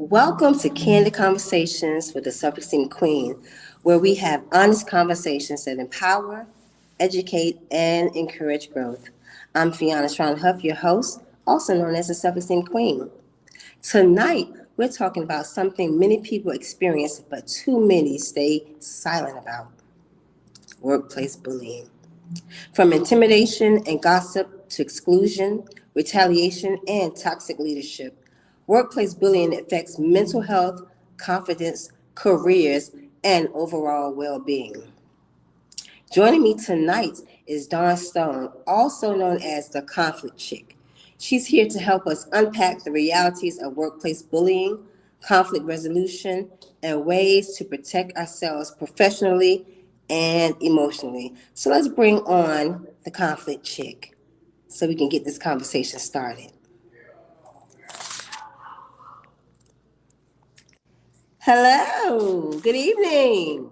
Welcome to Candid Conversations with the Self-Esteem Queen, where we have honest conversations that empower, educate, and encourage growth. I'm Feona Huff, your host, also known as the Self-Esteem Queen. Tonight, we're talking about something many people experience, but too many stay silent about: workplace bullying. From intimidation and gossip to exclusion, retaliation, and toxic leadership, workplace bullying affects mental health, confidence, careers, and overall well being. Joining me tonight is Dawn Stone, also known as the Conflict Chick. She's here to help us unpack the realities of workplace bullying, conflict resolution, and ways to protect ourselves professionally and emotionally. So let's bring on the Conflict Chick so we can get this conversation started. Hello, good evening.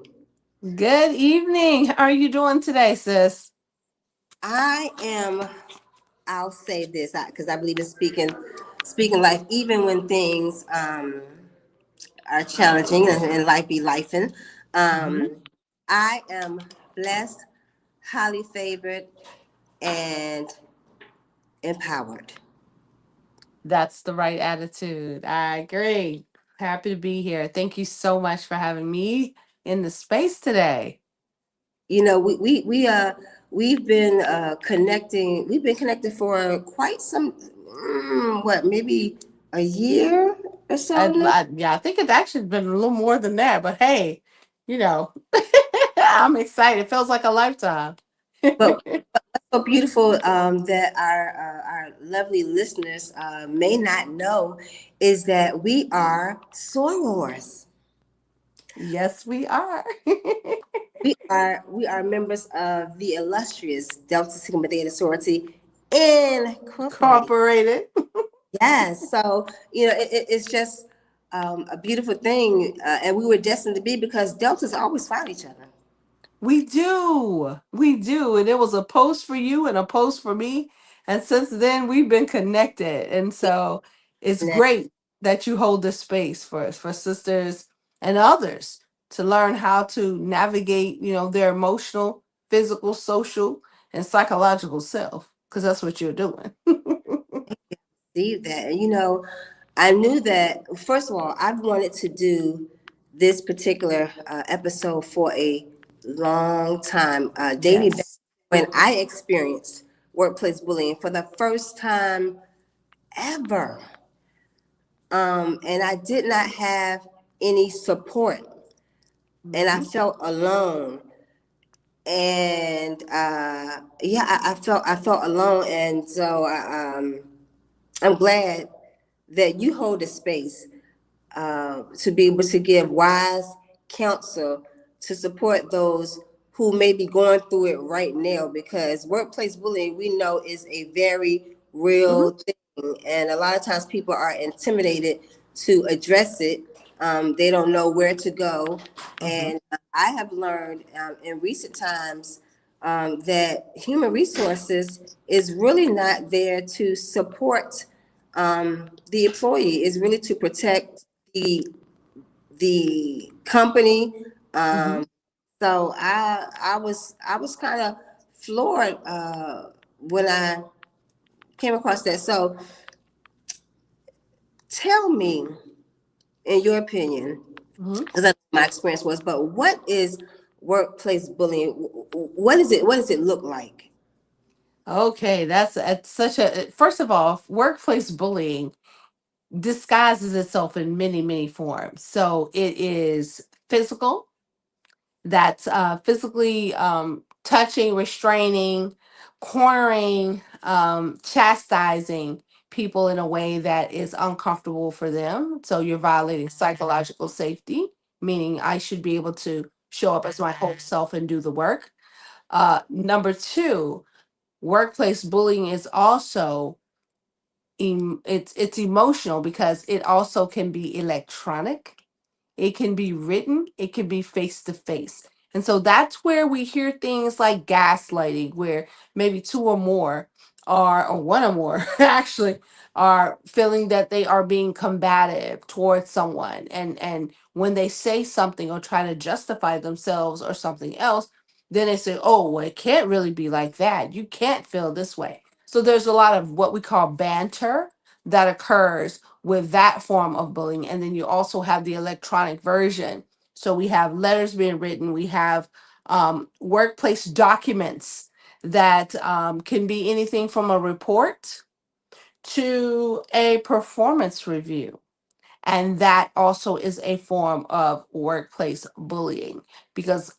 Good evening. How are you doing today, sis? I am, I'll say this because I believe in speaking life, even when things are challenging and life be lifing. Mhm. I am blessed, highly favored, and empowered. That's the right attitude. I agree. Happy to be here. Thank you so much for having me in the space today. You know, we've been connecting. We've been connected for quite some, what, maybe a year or so now. Yeah, I think it's actually been a little more than that, but hey, you know, I'm excited. It feels like a lifetime. But so beautiful that our lovely listeners may not know is that we are sorors. Yes, we are. We are members of the illustrious Delta Sigma Theta Sorority Incorporated. Incorporated. Yes, so it's just a beautiful thing, and we were destined to be because Deltas always found each other. We do. We do. And it was a post for you and a post for me. And since then, we've been connected. And so it's And great that you hold this space for sisters and others to learn how to navigate, their emotional, physical, social, and psychological self, because that's what you're doing. see that, and I knew that. First of all, I've wanted to do this particular episode for a long time, dating back Yes. when I experienced workplace bullying for the first time ever. And I did not have any support, and I Mhm. felt alone. And yeah, I felt alone, and so I'm glad that you hold a space to be able to give wise counsel to support those who may be going through it right now, because workplace bullying, we know, is a very Mhm. real thing, and a lot of times people are intimidated to address it. They don't know where to go, Mhm. and I have learned in recent times that human resources is really not there to support the employee. Is really to protect the company. Mhm. So I was kind of floored when I came across that. So tell me, in your opinion, Mhm. because that's what my experience was, but what is workplace bullying? What is it? What does it look like? Okay, that's such a first of all, workplace bullying disguises itself in many, many forms. So it is physical, that's physically touching, restraining, cornering, chastising people in a way that is uncomfortable for them. So you're violating psychological safety, meaning I should be able to show up as my whole self and do the work. Number two, workplace bullying is also it's emotional because it also can be electronic, it can be written, it can be face to face. And so that's where we hear things like gaslighting, where maybe two or more or one or more actually, are feeling that they are being combative towards someone, and when they say something or try to justify themselves or something else, then they say, oh, well, it can't really be like that, you can't feel this way. So there's a lot of what we call banter that occurs with that form of bullying. And then you also have the electronic version. So we have letters being written, we have workplace documents that can be anything from a report to a performance review. And that also is a form of workplace bullying, because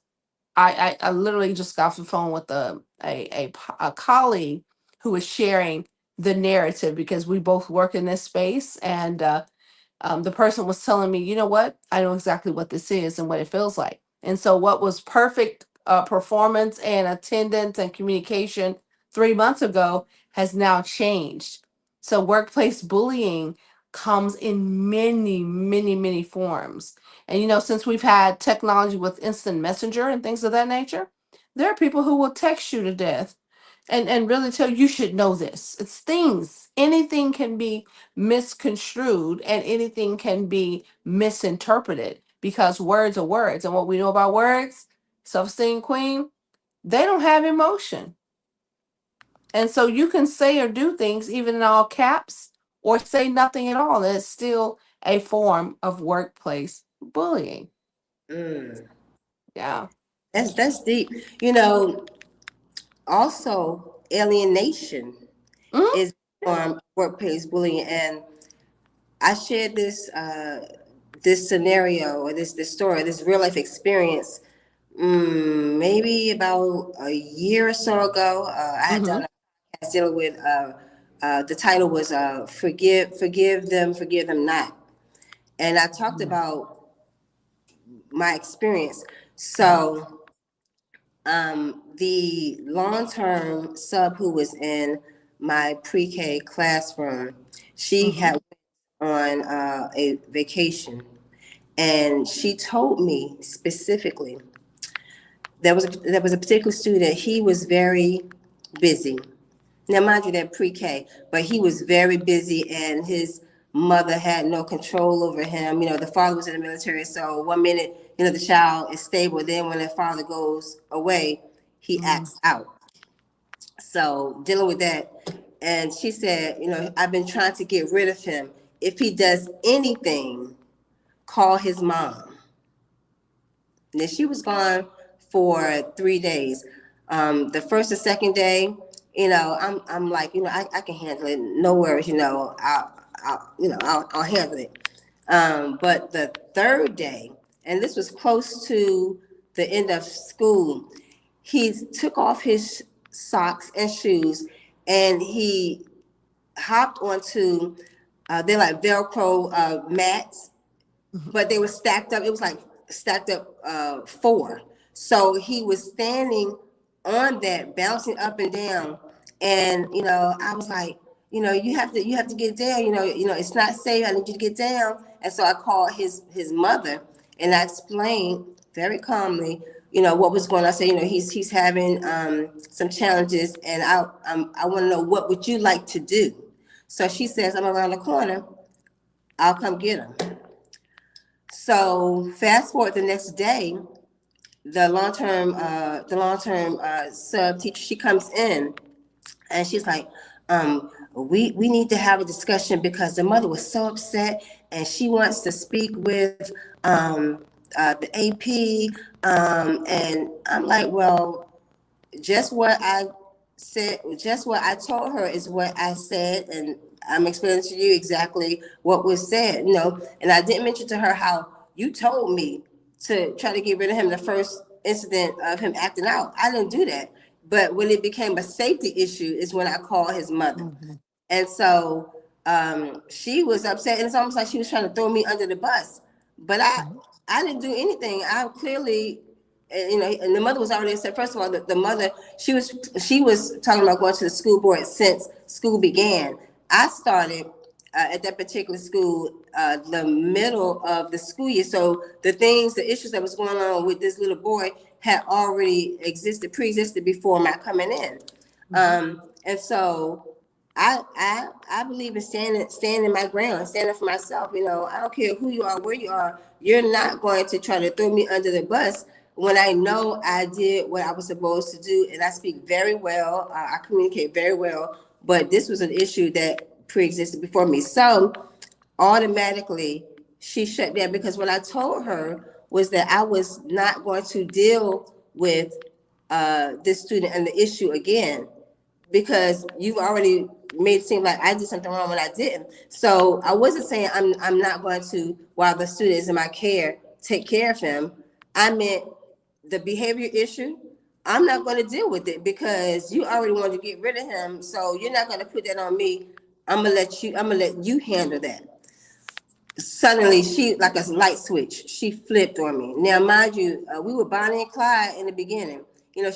I literally just got off the phone with a colleague who was sharing the narrative, because we both work in this space. And the person was telling me, you know what, I know exactly what this is and what it feels like. And so what was perfect performance and attendance and communication 3 months ago has now changed. So workplace bullying comes in many, many, many forms. And since we've had technology with instant messenger and things of that nature, there are people who will text you to death and really tell you, you should know this. It's things. Anything can be misconstrued and anything can be misinterpreted, because words are words. And what we know about words, self-esteem queen, they don't have emotion. And so you can say or do things even in all caps, or say nothing at all, and it's still a form of workplace bullying. Mm. Yeah. That's deep. Also alienation Mhm. is a form of workplace bullying, and I shared this scenario, or this story, this real life experience, maybe about a year or so ago. I had done Mhm. a podcast dealing with the title was forgive them not, and I talked Mhm. about my experience. So the long term sub who was in my pre K classroom, she Mhm. had on a vacation, and she told me specifically there was a particular student. He was very busy. Now, mind you, they're pre-K, but he was very busy, and his mother had no control over him. The father was in the military, so one minute, the child is stable. Then when the father goes away, he Mhm. acts out. So dealing with that, and she said, I've been trying to get rid of him. If he does anything, call his mom. And then she was gone for 3 days. The first and second day, I'm like, I can handle it. No worries, I'll handle it. But the third day, and this was close to the end of school, he took off his socks and shoes, and he hopped onto, they're like Velcro mats, Mhm. but they were stacked up. It was like stacked up four. So he was standing on that, bouncing up and down. And I was like, you have to get down. It's not safe. I need you to get down. And so I called his mother, and I explained very calmly, what was going on. I said, he's having some challenges, and I want to know, what would you like to do? So she says, I'm around the corner. I'll come get him. So fast forward the next day, the long term sub teacher, she comes in, and she's like, we need to have a discussion, because the mother was so upset, and she wants to speak with the AP, and I'm like, well, just what I said, just what I told her is what I said, and I'm explaining to you exactly what was said, and I didn't mention to her how you told me to try to get rid of him the first incident of him acting out. I didn't do that. But when it became a safety issue is when I called his mother. Mhm. And so she was upset, and it's almost like she was trying to throw me under the bus. But I Mhm. I didn't do anything. I clearly, and the mother was already upset. First of all, the mother, she was talking about going to the school board since school began. I started at that particular school the middle of the school year. So the issues that was going on with this little boy had already pre-existed before my coming in. Mhm. And so I believe in standing my ground, standing for myself. I don't care who you are, where you are. You're not going to try to throw me under the bus when I know I did what I was supposed to do, and I speak very well. I communicate very well, but this was an issue that pre-existed before me. So automatically she shut down because what I told her was that I was not going to deal with this student and the issue again because you've already made it seem like I did something wrong when I didn't. So I wasn't saying I'm not going to, while the student is in my care, take care of him. I meant the behavior issue. I'm not going to deal with it because you already wanted to get rid of him. So you're not going to put that on me. I'm gonna let you handle that. Suddenly, she, like a light switch, she flipped on me. Now, mind you, we were Bonnie and Clyde in the beginning.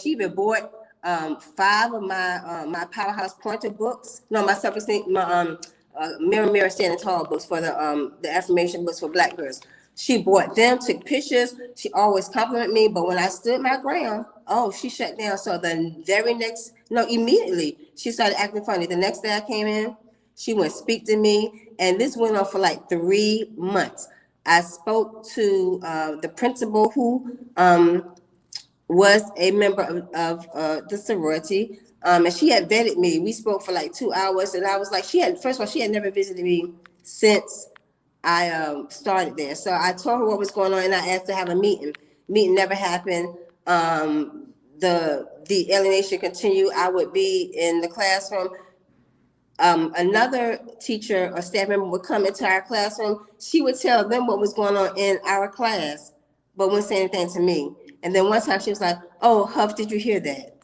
She even bought five of my Powerhouse Pointer books. No, my self-esteem, my Mirror Mirror Standing Tall books for the affirmation books for Black girls. She bought them, took pictures. She always complimented me, but when I stood my ground, oh, she shut down. So the very next, no, immediately she started acting funny. The next day I came in, she went speak to me, and this went on for like 3 months. I spoke to the principal who was a member of the sorority, and she had vetted me. We spoke for like 2 hours, and I was like, first of all, she had never visited me since I started there. So I told her what was going on, and I asked to have a meeting. Meeting never happened. The alienation continued. I would be in the classroom. Another teacher or staff member would come into our classroom. She would tell them what was going on in our class, but wouldn't say anything to me. And then one time she was like, "Oh, Huff, did you hear that?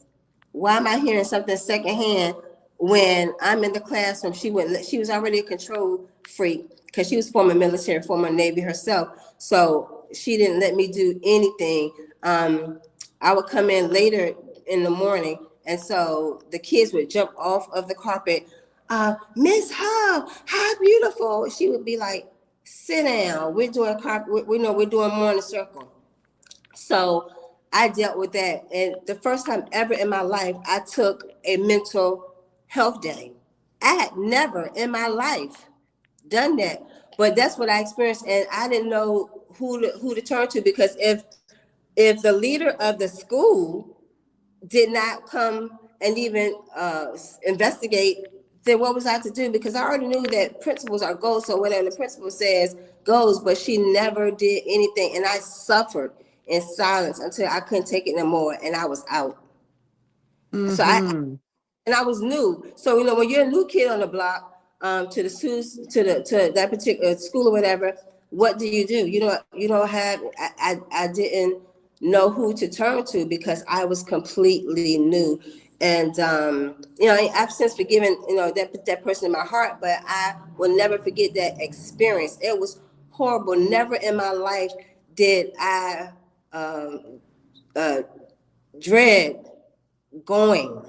Why am I hearing something secondhand when I'm in the classroom?" She was already a control freak because she was former military, former Navy herself. So she didn't let me do anything. I would come in later in the morning, and so the kids would jump off of the carpet. Miss Huff, how beautiful! She would be like, "Sit down. We're doing carpet. We're doing morning circle." So I dealt with that. And the first time ever in my life, I took a mental health day. I had never in my life done that. But that's what I experienced. And I didn't know who to turn to because if the leader of the school did not come and even investigate, then what was I to do? Because I already knew that principles are goals, so whatever the principal says goes, but she never did anything. And I suffered in silence until I couldn't take it no more and I was out. So Mhm. and I was new. So when you're a new kid on the block, to the schools, to that particular school or whatever, what do? You don't have. I didn't know who to turn to because I was completely new, and I've since forgiven that person in my heart, but I will never forget that experience. It was horrible. Never in my life did I uh, dread going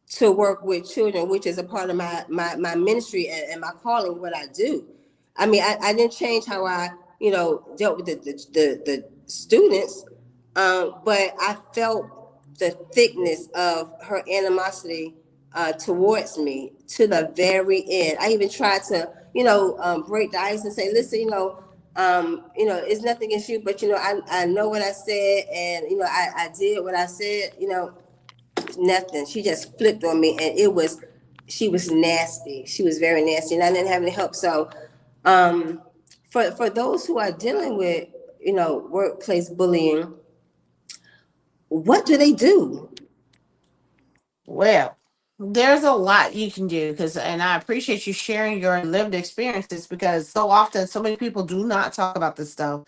to work with children, which is a part of my ministry and my calling, what I do. I mean, I didn't change how I, dealt with the students, but I felt the thickness of her animosity towards me to the very end. I even tried to, break the ice and say, listen, it's nothing against you, but I know what I said, and I did what I said, nothing. She just flipped on me, and she was nasty. She was very nasty, and I didn't have any help. So, for those who are dealing with workplace bullying, what do they do? Well, there's a lot you can do because, and I appreciate you sharing your lived experiences because so often so many people do not talk about this stuff.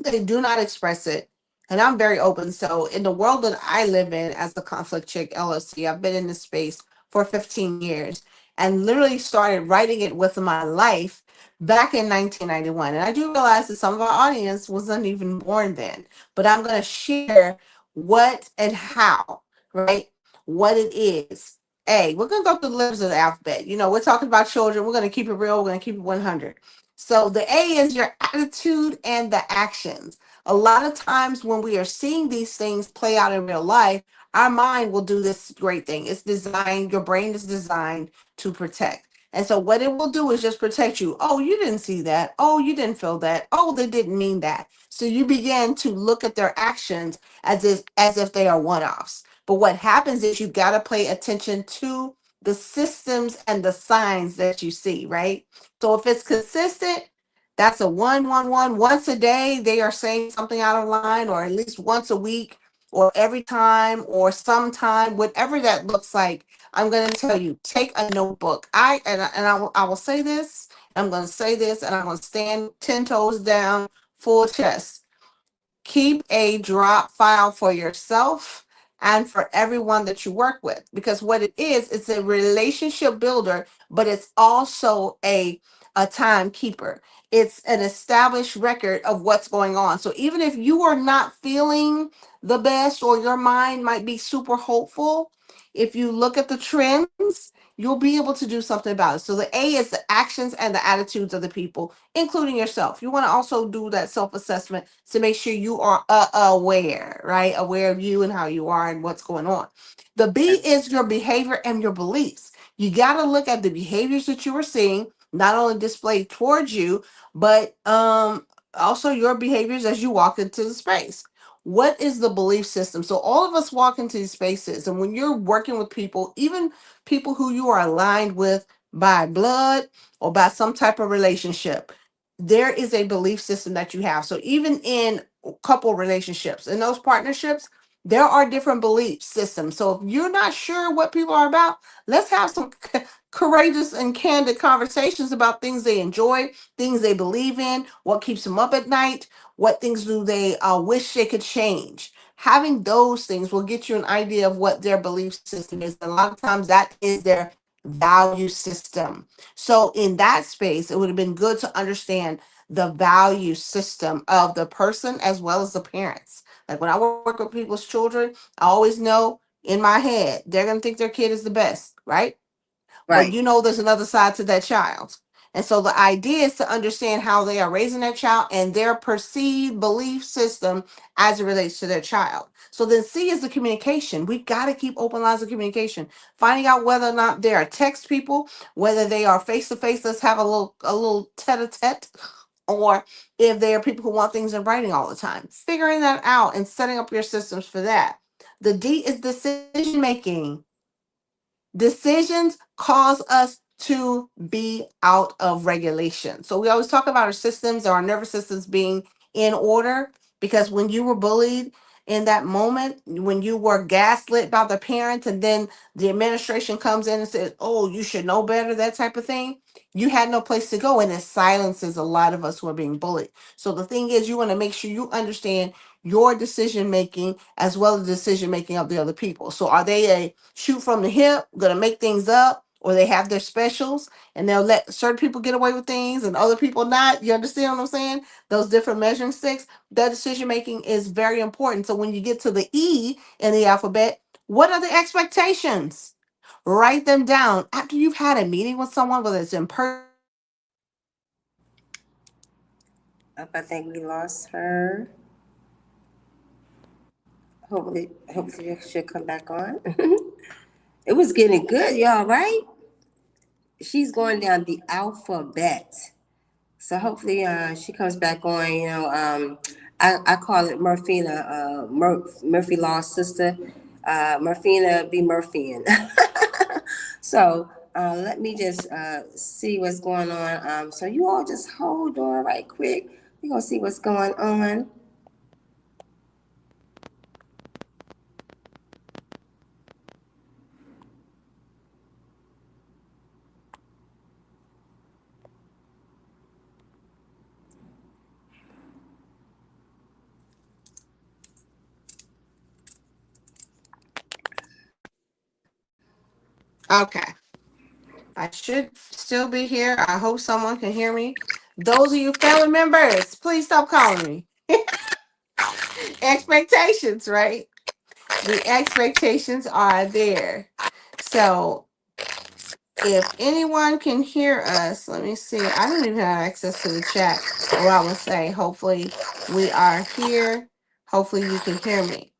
They do not express it. And I'm very open. So, in the world that I live in as the Conflict Chick LLC, I've been in this space for 15 years and literally started writing it with my life back in 1991. And I do realize that some of our audience wasn't even born then, but I'm going to share what and how, right? What it is. A, we're going to go through the letters of the alphabet. We're talking about children. We're going to keep it real. We're going to keep it 100. So the A is your attitude and the actions. A lot of times when we are seeing these things play out in real life, our mind will do this great thing. It's designed, your brain is designed to protect. And so what it will do is just protect you. Oh, you didn't see that. Oh, you didn't feel that. Oh, they didn't mean that. So you begin to look at their actions as if they are one-offs. But what happens is you got to pay attention to the systems and the signs that you see, right? So if it's consistent, that's a 111. Once a day, they are saying something out of line, or at least once a week, or every time, or sometime, whatever that looks like. I'm going to tell you, take a notebook. I will say this, I'm going to say this, and I'm going to stand 10 toes down, full chest. Keep a drop file for yourself and for everyone that you work with, because what it is, it's a relationship builder, but it's also a timekeeper. It's an established record of what's going on. So even if you are not feeling the best, or your mind might be super hopeful, if you look at the trends, you'll be able to do something about it. So the A is the actions and the attitudes of the people, including yourself. You want to also do that self-assessment to make sure you are aware, right? Aware of you and how you are and what's going on. The B is your behavior and your beliefs. You got to look at the behaviors that you are seeing, not only displayed towards you, but also your behaviors as you walk into the space. What is the belief system? So all of us walk into these spaces, and when you're working with people, even people who you are aligned with by blood or by some type of relationship, there is a belief system that you have. So even in couple relationships, in those partnerships, there are different belief systems. So if you're not sure what people are about, let's have some courageous and candid conversations about things they enjoy, things they believe in, what keeps them up at night, what things do they wish they could change. Having those things will get you an idea of what their belief system is. And a lot of times that is their value system. So in that space, it would have been good to understand the value system of the person as well as the parents. Like when I work with people's children, I always know in my head they're going to think their kid is the best, right? But Right. you know there's another side to that child. And so the idea is to understand how they are raising their child and their perceived belief system as it relates to their child. So then C is the communication. We got to keep open lines of communication, finding out whether or not they are text people, whether they are face to face. Let's have a little tete a tete, or if they are people who want things in writing all the time. Figuring that out and setting up your systems for that. The D is decision making. Decisions cause us to be out of regulation. So we always talk about our systems or our nervous systems being in order, because when you were bullied in that moment, when you were gaslit by the parents, and then the administration comes in and says, "Oh, you should know better," that type of thing, you had no place to go, and it silences a lot of us who are being bullied. So the thing is, you want to make sure you understand your decision making as well as the decision making of the other people. So are they a shoot from the hip, gonna make things up, or they have their specials and they'll let certain people get away with things and other people not? You understand what I'm saying? Those different measuring sticks, that decision making is very important. So when you get to the E in the alphabet, what are the expectations? Write them down after you've had a meeting with someone, whether it's in person or virtual. Write them down. Up, I think we lost her. Hopefully she'll come back on. It was getting good, y'all, right? She's going down the alphabet. So hopefully she comes back on. I call it Murphina, Murphy Law's sister. Murphina be Murphyan. So let me just see what's going on. So you all just hold on right quick. We're going to see what's going on. Okay. I should still be here. I hope someone can hear me. Those of you family members, please stop calling me. Expectations, right? The expectations are there. So If anyone can hear us, let me see. I don't even have access to the chat, or I would say, hopefully, we are here. Hopefully, you can hear me.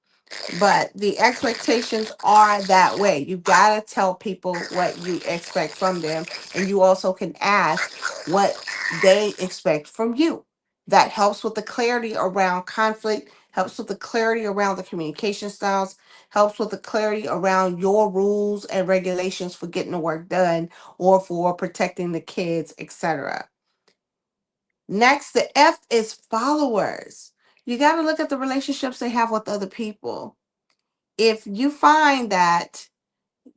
But the expectations are that way. You got to tell people what you expect from them. And you also can ask what they expect from you. That helps with the clarity around conflict, helps with the clarity around the communication styles, helps with the clarity around your rules and regulations for getting the work done or for protecting the kids, etc. Next, the F is followers. You got to look at the relationships they have with other people. If you find that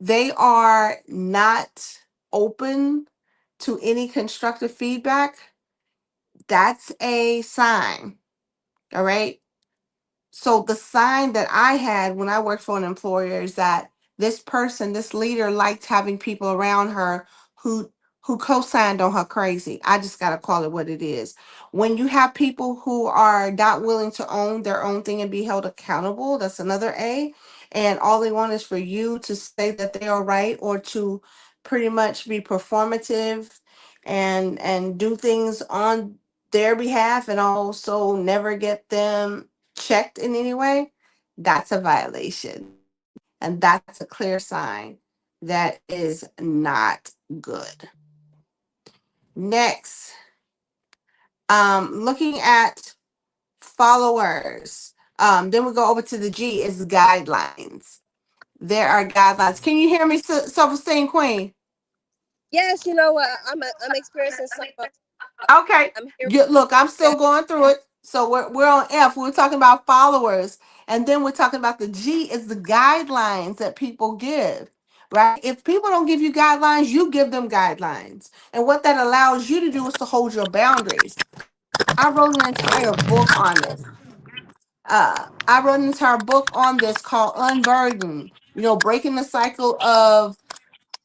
they are not open to any constructive feedback, that's a sign. All right. So the sign that I had when I worked for an employer is that this person, this leader, liked having people around her who co-signed on her crazy. I just gotta call it what it is. When you have people who are not willing to own their own thing and be held accountable, that's another A. And all they want is for you to say that they are right or to pretty much be performative and do things on their behalf and also never get them checked in any way, that's a violation. And that's a clear sign that is not good. Next, looking at followers. Then we go over to the G is guidelines. There are guidelines. Can you hear me, Self-Esteem Queen? Yes, you know what? I'm experiencing some. Okay. I'm hearing Look, I'm that. still going through it. So we're on F. We're talking about followers. And then we're talking about the G is the guidelines that people give, right? If people don't give you guidelines, you give them guidelines. And what that allows you to do is to hold your boundaries. I wrote an entire book on this. I wrote an entire book on this called Unburden, breaking the cycle of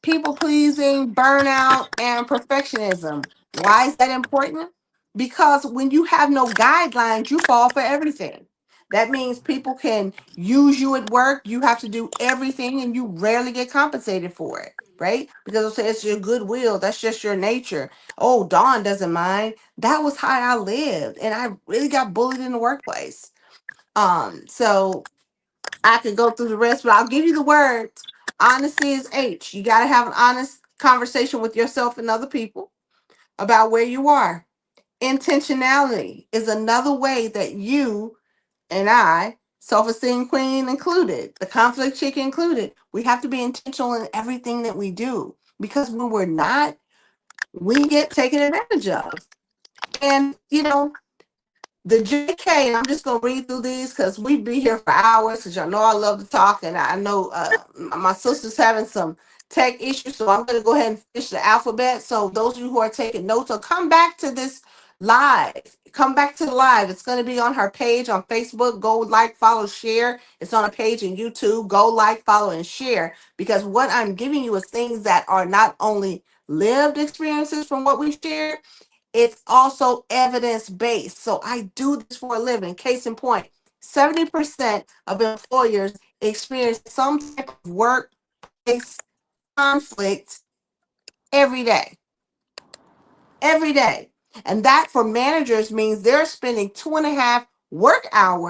people pleasing, burnout, and perfectionism. Why is that important? Because when you have no guidelines, you fall for everything. That means people can use you at work. You have to do everything and you rarely get compensated for it, right? Because they'll say it's your goodwill. That's just your nature. Oh, Dawn doesn't mind. That was how I lived. And I really got bullied in the workplace. So I could go through the rest, but I'll give you the words. Honesty is H. You got to have an honest conversation with yourself and other people about where you are. Intentionality is another way that you and I, self-esteem queen included, the conflict chick included, we have to be intentional in everything that we do because when we're not, we get taken advantage of. And, the JK, and I'm just gonna read through these because we'd be here for hours. Because y'all know I love to talk, and I know my sister's having some tech issues, so I'm gonna go ahead and finish the alphabet. So those of you who are taking notes, or come back to this live. Come back to the live. It's gonna be on her page on Facebook. Go like, follow, share. It's on a page in YouTube. Go like, follow, and share because what I'm giving you is things that are not only lived experiences from what we shared, it's also evidence based. So I do this for a living. Case in point, 70% of employers experience some type of workplace conflict every day. Every day. And that for managers means they're spending 2.5 work hours